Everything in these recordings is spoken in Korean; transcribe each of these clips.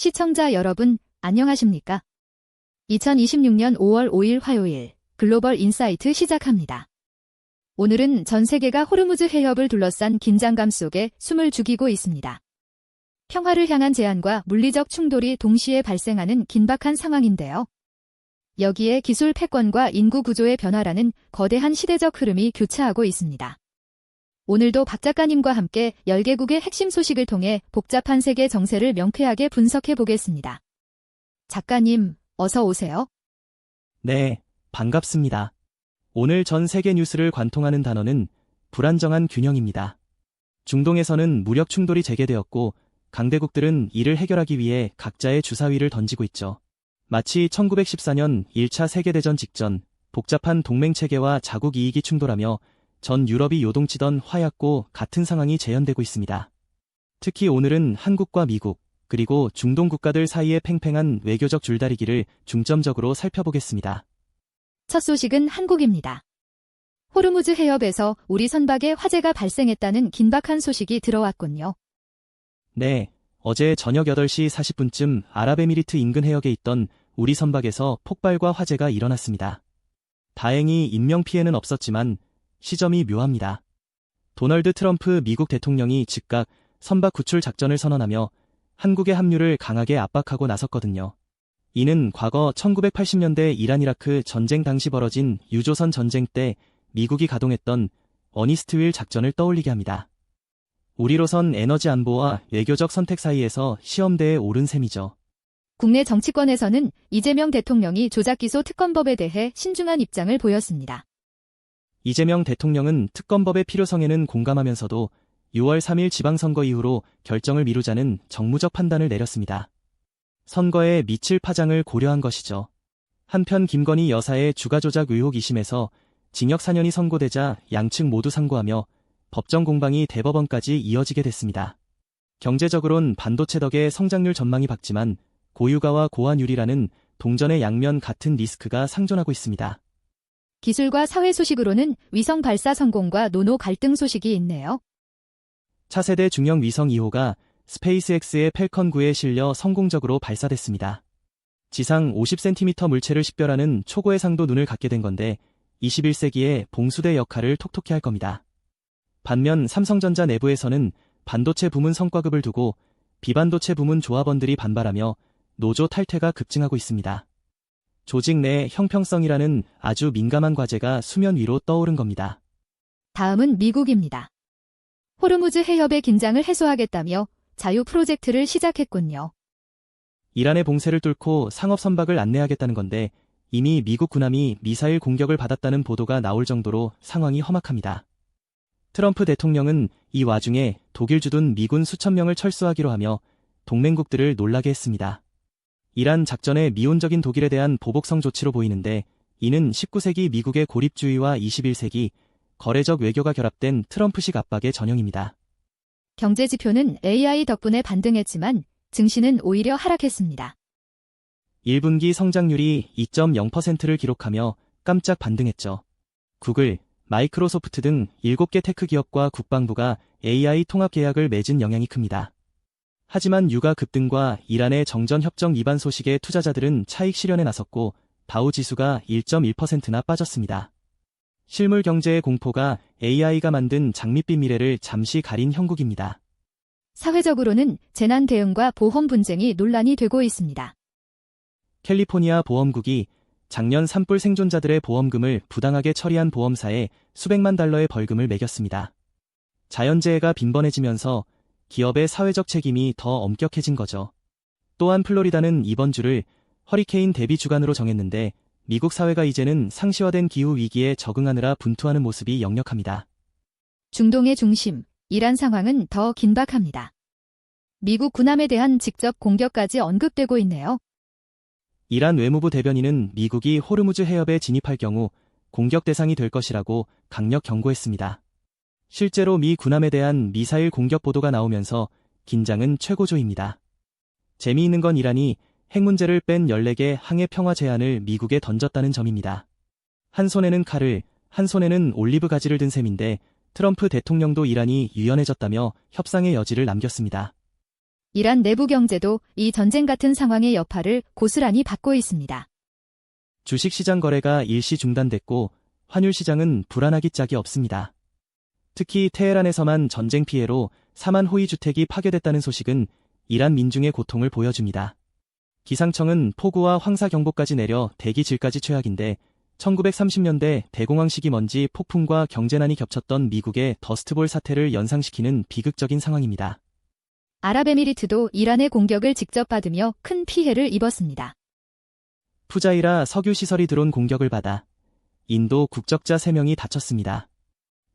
시청자 여러분, 안녕하십니까? 2026년 5월 5일 화요일 글로벌 인사이트 시작합니다. 오늘은 전 세계가 호르무즈 해협을 둘러싼 긴장감 속에 숨을 죽이고 있습니다. 평화를 향한 제안과 물리적 충돌이 동시에 발생하는 긴박한 상황인데요. 여기에 기술 패권과 인구 구조의 변화라는 거대한 시대적 흐름이 교차하고 있습니다. 오늘도 박 작가님과 함께 10개국의 핵심 소식을 통해 복잡한 세계 정세를 명쾌하게 분석해 보겠습니다. 작가님, 어서 오세요. 네, 반갑습니다. 오늘 전 세계 뉴스를 관통하는 단어는 불안정한 균형입니다. 중동에서는 무력 충돌이 재개되었고 강대국들은 이를 해결하기 위해 각자의 주사위를 던지고 있죠. 마치 1914년 1차 세계대전 직전 복잡한 동맹체계와 자국 이익이 충돌하며 전 유럽이 요동치던 화약고 같은 상황이 재현되고 있습니다. 특히 오늘은 한국과 미국, 그리고 중동 국가들 사이의 팽팽한 외교적 줄다리기를 중점적으로 살펴보겠습니다. 첫 소식은 한국입니다. 호르무즈 해협에서 우리 선박에 화재가 발생했다는 긴박한 소식이 들어왔군요. 네, 어제 저녁 8시 40분쯤 아랍에미리트 인근 해역에 있던 우리 선박에서 폭발과 화재가 일어났습니다. 다행히 인명피해는 없었지만 시점이 묘합니다. 도널드 트럼프 미국 대통령이 즉각 선박 구출 작전을 선언하며 한국의 합류를 강하게 압박하고 나섰거든요. 이는 과거 1980년대 이란-이라크 전쟁 당시 벌어진 유조선 전쟁 때 미국이 가동했던 어니스트 윌 작전을 떠올리게 합니다. 우리로선 에너지 안보와 외교적 선택 사이에서 시험대에 오른 셈이죠. 국내 정치권에서는 이재명 대통령이 조작기소 특검법에 대해 신중한 입장을 보였습니다. 이재명 대통령은 특검법의 필요성에는 공감하면서도 6월 3일 지방선거 이후로 결정을 미루자는 정무적 판단을 내렸습니다. 선거에 미칠 파장을 고려한 것이죠. 한편 김건희 여사의 주가조작 의혹 2심에서 징역 4년이 선고되자 양측 모두 상고하며 법정 공방이 대법원까지 이어지게 됐습니다. 경제적으론 반도체 덕에 성장률 전망이 밝지만 고유가와 고환율이라는 동전의 양면 같은 리스크가 상존하고 있습니다. 기술과 사회 소식으로는 위성 발사 성공과 노노 갈등 소식이 있네요. 차세대 중형 위성 2호가 스페이스X의 펠컨 9에 실려 성공적으로 발사됐습니다. 지상 50cm 물체를 식별하는 초고해 상도 눈을 갖게 된 건데 21세기에 봉수대 역할을 톡톡히 할 겁니다. 반면 삼성전자 내부에서는 반도체 부문 성과급을 두고 비반도체 부문 조합원들이 반발하며 노조 탈퇴가 급증하고 있습니다. 조직 내 형평성이라는 아주 민감한 과제가 수면 위로 떠오른 겁니다. 다음은 미국입니다. 호르무즈 해협의 긴장을 해소하겠다며 자유 프로젝트를 시작했군요. 이란의 봉쇄를 뚫고 상업 선박을 안내하겠다는 건데 이미 미국 군함이 미사일 공격을 받았다는 보도가 나올 정도로 상황이 험악합니다. 트럼프 대통령은 이 와중에 독일 주둔 미군 수천 명을 철수하기로 하며 동맹국들을 놀라게 했습니다. 이란 작전의 미온적인 독일에 대한 보복성 조치로 보이는데 이는 19세기 미국의 고립주의와 21세기 거래적 외교가 결합된 트럼프식 압박의 전형입니다. 경제 지표는 AI 덕분에 반등했지만 증시는 오히려 하락했습니다. 1분기 성장률이 2.0%를 기록하며 깜짝 반등했죠. 구글, 마이크로소프트 등 7개 테크 기업과 국방부가 AI 통합 계약을 맺은 영향이 큽니다. 하지만 유가 급등과 이란의 정전 협정 위반 소식에 투자자들은 차익 실현에 나섰고 다우 지수가 1.1%나 빠졌습니다. 실물 경제의 공포가 AI가 만든 장밋빛 미래를 잠시 가린 형국입니다. 사회적으로는 재난 대응과 보험 분쟁이 논란이 되고 있습니다. 캘리포니아 보험국이 작년 산불 생존자들의 보험금을 부당하게 처리한 보험사에 수백만 달러의 벌금을 매겼습니다. 자연재해가 빈번해지면서 기업의 사회적 책임이 더 엄격해진 거죠. 또한 플로리다는 이번 주를 허리케인 대비 주간으로 정했는데 미국 사회가 이제는 상시화된 기후 위기에 적응하느라 분투하는 모습이 역력합니다. 중동의 중심, 이란 상황은 더 긴박합니다. 미국 군함에 대한 직접 공격까지 언급되고 있네요. 이란 외무부 대변인은 미국이 호르무즈 해협에 진입할 경우 공격 대상이 될 것이라고 강력 경고했습니다. 실제로 미 군함에 대한 미사일 공격 보도가 나오면서 긴장은 최고조입니다. 재미있는 건 이란이 핵 문제를 뺀 14개 항해 평화 제안을 미국에 던졌다는 점입니다. 한 손에는 칼을, 한 손에는 올리브 가지를 든 셈인데 트럼프 대통령도 이란이 유연해졌다며 협상의 여지를 남겼습니다. 이란 내부 경제도 이 전쟁 같은 상황의 여파를 고스란히 받고 있습니다. 주식시장 거래가 일시 중단됐고 환율 시장은 불안하기 짝이 없습니다. 특히 테헤란에서만 전쟁 피해로 4만 호의 주택이 파괴됐다는 소식은 이란 민중의 고통을 보여줍니다. 기상청은 폭우와 황사경보까지 내려 대기 질까지 최악인데 1930년대 대공황 시기 먼지 폭풍과 경제난이 겹쳤던 미국의 더스트볼 사태를 연상시키는 비극적인 상황입니다. 아랍에미리트도 이란의 공격을 직접 받으며 큰 피해를 입었습니다. 푸자이라 석유 시설이 드론 공격을 받아 인도 국적자 3명이 다쳤습니다.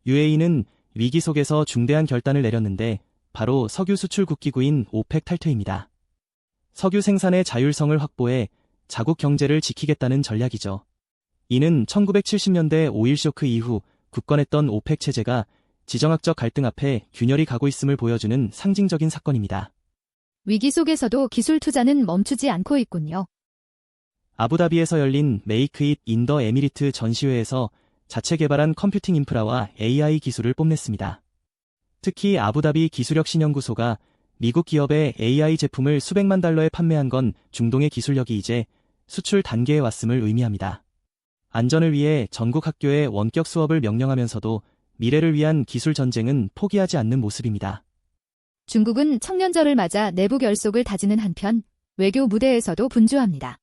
UAE는 위기 속에서 중대한 결단을 내렸는데 바로 석유 수출 국기구인 오펙 탈퇴입니다. 석유 생산의 자율성을 확보해 자국 경제를 지키겠다는 전략이죠. 이는 1970년대 오일 쇼크 이후 굳건했던 오펙 체제가 지정학적 갈등 앞에 균열이 가고 있음을 보여주는 상징적인 사건입니다. 위기 속에서도 기술 투자는 멈추지 않고 있군요. 아부다비에서 열린 메이크 잇 인 더 에미리트 전시회에서 자체 개발한 컴퓨팅 인프라와 AI 기술을 뽐냈습니다. 특히 아부다비 기술혁신연구소가 미국 기업의 AI 제품을 수백만 달러에 판매한 건 중동의 기술력이 이제 수출 단계에 왔음을 의미합니다. 안전을 위해 전국 학교에 원격 수업을 명령하면서도 미래를 위한 기술 전쟁은 포기하지 않는 모습입니다. 중국은 청년절을 맞아 내부 결속을 다지는 한편 외교 무대에서도 분주합니다.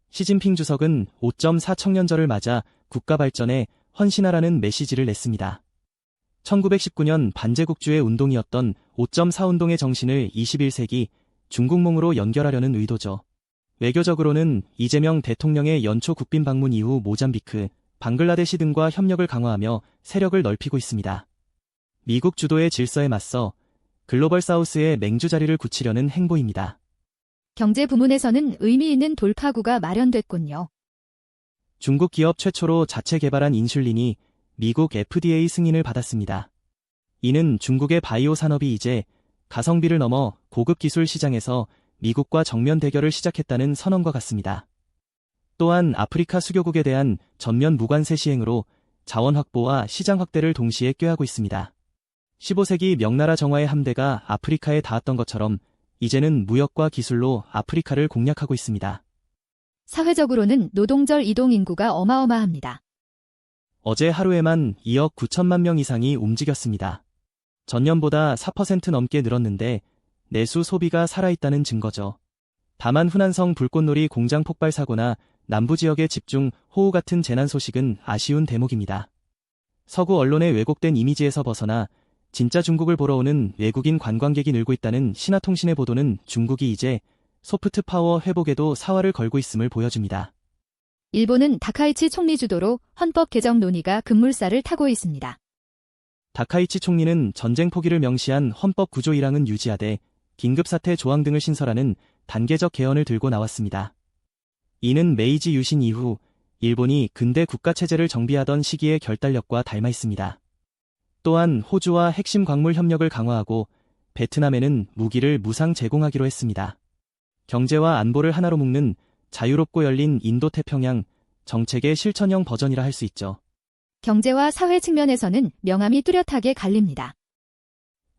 시진핑 주석은 5.4 청년절을 맞아 국가 발전에 헌신하라는 메시지를 냈습니다. 1919년 반제국주의 운동이었던 5.4 운동의 정신을 21세기 중국몽으로 연결하려는 의도죠. 외교적으로는 이재명 대통령의 연초 국빈 방문 이후 모잠비크, 방글라데시 등과 협력을 강화하며 세력을 넓히고 있습니다. 미국 주도의 질서에 맞서 글로벌 사우스의 맹주 자리를 굳히려는 행보입니다. 경제 부문에서는 의미 있는 돌파구가 마련됐군요. 중국 기업 최초로 자체 개발한 인슐린이 미국 FDA 승인을 받았습니다. 이는 중국의 바이오 산업이 이제 가성비를 넘어 고급 기술 시장에서 미국과 정면 대결을 시작했다는 선언과 같습니다. 또한 아프리카 수교국에 대한 전면 무관세 시행으로 자원 확보와 시장 확대를 동시에 꾀하고 있습니다. 15세기 명나라 정화의 함대가 아프리카에 닿았던 것처럼 이제는 무역과 기술로 아프리카를 공략하고 있습니다. 사회적으로는 노동절 이동 인구가 어마어마합니다. 어제 하루에만 2억 9천만 명 이상이 움직였습니다. 전년보다 4% 넘게 늘었는데 내수 소비가 살아있다는 증거죠. 다만 후난성 불꽃놀이 공장 폭발 사고나 남부 지역의 집중 호우 같은 재난 소식은 아쉬운 대목입니다. 서구 언론의 왜곡된 이미지에서 벗어나 진짜 중국을 보러 오는 외국인 관광객이 늘고 있다는 신화통신의 보도는 중국이 이제 소프트 파워 회복에도 사활을 걸고 있음을 보여줍니다. 일본은 다카이치 총리 주도로 헌법 개정 논의가 급물살을 타고 있습니다. 다카이치 총리는 전쟁 포기를 명시한 헌법 구조 1항은 유지하되 긴급사태 조항 등을 신설하는 단계적 개헌을 들고 나왔습니다. 이는 메이지 유신 이후 일본이 근대 국가체제를 정비하던 시기의 결단력과 닮아 있습니다. 또한 호주와 핵심 광물 협력을 강화하고 베트남에는 무기를 무상 제공하기로 했습니다. 경제와 안보를 하나로 묶는 자유롭고 열린 인도태평양 정책의 실천형 버전이라 할 수 있죠. 경제와 사회 측면에서는 명암이 뚜렷하게 갈립니다.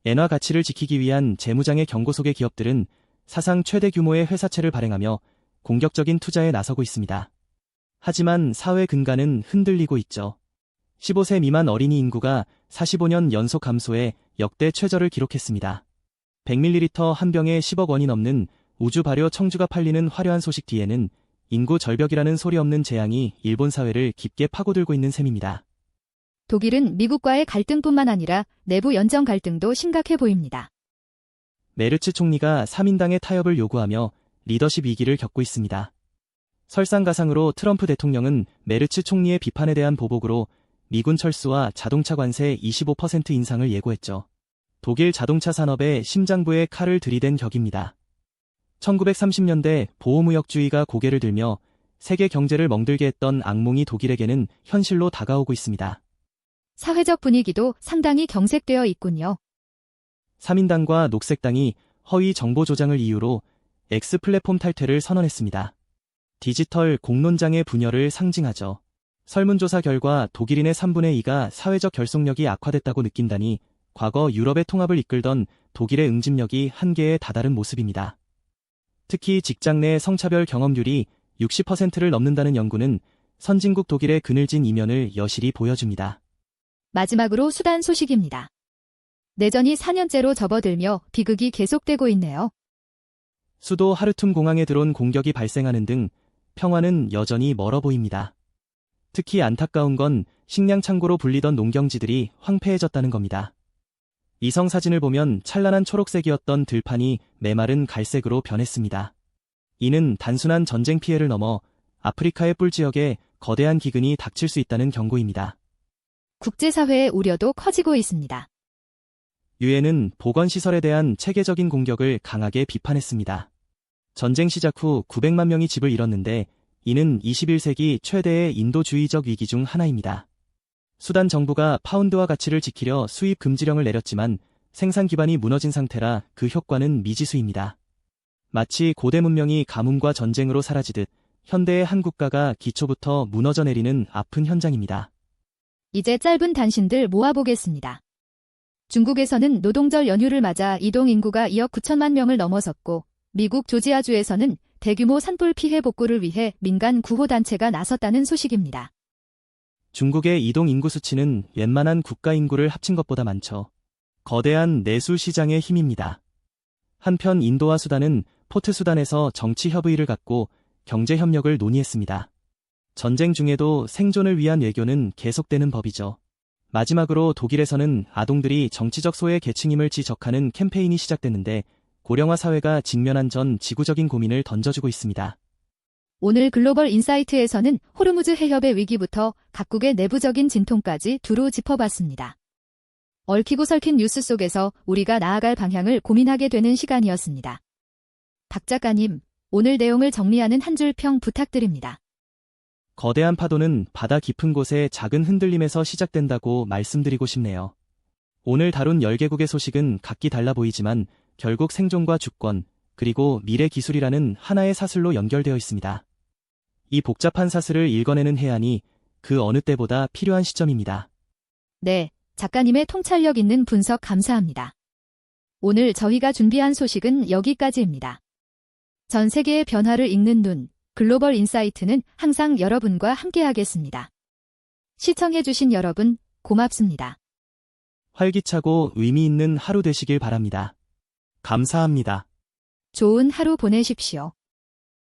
엔화 가치를 지키기 위한 재무장의 경고 속의 기업들은 사상 최대 규모의 회사채를 발행하며 공격적인 투자에 나서고 있습니다. 하지만 사회 근간은 흔들리고 있죠. 15세 미만 어린이 인구가 45년 연속 감소해 역대 최저를 기록했습니다. 100ml 한 병에 10억 원이 넘는 우주 발효 청주가 팔리는 화려한 소식 뒤에는 인구 절벽이라는 소리 없는 재앙이 일본 사회를 깊게 파고들고 있는 셈입니다. 독일은 미국과의 갈등뿐만 아니라 내부 연정 갈등도 심각해 보입니다. 메르츠 총리가 3인당의 타협을 요구하며 리더십 위기를 겪고 있습니다. 설상가상으로 트럼프 대통령은 메르츠 총리의 비판에 대한 보복으로 미군 철수와 자동차 관세 25% 인상을 예고했죠. 독일 자동차 산업의 심장부에 칼을 들이댄 격입니다. 1930년대 보호무역주의가 고개를 들며 세계 경제를 멍들게 했던 악몽이 독일에게는 현실로 다가오고 있습니다. 사회적 분위기도 상당히 경색되어 있군요. 3인당과 녹색당이 허위 정보 조장을 이유로 X 플랫폼 탈퇴를 선언했습니다. 디지털 공론장의 분열을 상징하죠. 설문조사 결과 독일인의 3분의 2가 사회적 결속력이 악화됐다고 느낀다니 과거 유럽의 통합을 이끌던 독일의 응집력이 한계에 다다른 모습입니다. 특히 직장 내 성차별 경험률이 60%를 넘는다는 연구는 선진국 독일의 그늘진 이면을 여실히 보여줍니다. 마지막으로 수단 소식입니다. 내전이 4년째로 접어들며 비극이 계속되고 있네요. 수도 하르툼 공항에 드론 공격이 발생하는 등 평화는 여전히 멀어 보입니다. 특히 안타까운 건 식량 창고로 불리던 농경지들이 황폐해졌다는 겁니다. 위성 사진을 보면 찬란한 초록색이었던 들판이 메마른 갈색으로 변했습니다. 이는 단순한 전쟁 피해를 넘어 아프리카의 뿔 지역에 거대한 기근이 닥칠 수 있다는 경고입니다. 국제사회의 우려도 커지고 있습니다. 유엔은 보건시설에 대한 체계적인 공격을 강하게 비판했습니다. 전쟁 시작 후 900만 명이 집을 잃었는데 이는 21세기 최대의 인도주의적 위기 중 하나입니다. 수단 정부가 파운드화 가치를 지키려 수입 금지령을 내렸지만 생산 기반이 무너진 상태라 그 효과는 미지수입니다. 마치 고대 문명이 가뭄과 전쟁으로 사라지듯 현대의 한 국가가 기초부터 무너져 내리는 아픈 현장입니다. 이제 짧은 단신들 모아보겠습니다. 중국에서는 노동절 연휴를 맞아 이동 인구가 2억 9천만 명을 넘어섰고 미국 조지아주에서는 대규모 산불 피해 복구를 위해 민간 구호단체가 나섰다는 소식입니다. 중국의 이동 인구 수치는 웬만한 국가 인구를 합친 것보다 많죠. 거대한 내수 시장의 힘입니다. 한편 인도와 수단은 포트 수단에서 정치 협의를 갖고 경제 협력을 논의했습니다. 전쟁 중에도 생존을 위한 외교는 계속되는 법이죠. 마지막으로 독일에서는 아동들이 정치적 소외 계층임을 지적하는 캠페인이 시작됐는데 고령화 사회가 직면한 전 지구적인 고민을 던져주고 있습니다. 오늘 글로벌 인사이트에서는 호르무즈 해협의 위기부터 각국의 내부적인 진통까지 두루 짚어봤습니다. 얽히고 설킨 뉴스 속에서 우리가 나아갈 방향을 고민하게 되는 시간이었습니다. 박 작가님, 오늘 내용을 정리하는 한 줄 평 부탁드립니다. 거대한 파도는 바다 깊은 곳의 작은 흔들림에서 시작된다고 말씀드리고 싶네요. 오늘 다룬 10개국의 소식은 각기 달라 보이지만 결국 생존과 주권, 그리고 미래 기술이라는 하나의 사슬로 연결되어 있습니다. 이 복잡한 사슬을 읽어내는 해안이 그 어느 때보다 필요한 시점입니다. 네, 작가님의 통찰력 있는 분석 감사합니다. 오늘 저희가 준비한 소식은 여기까지입니다. 전 세계의 변화를 읽는 눈, 글로벌 인사이트는 항상 여러분과 함께하겠습니다. 시청해주신 여러분, 고맙습니다. 활기차고 의미 있는 하루 되시길 바랍니다. 감사합니다. 좋은 하루 보내십시오.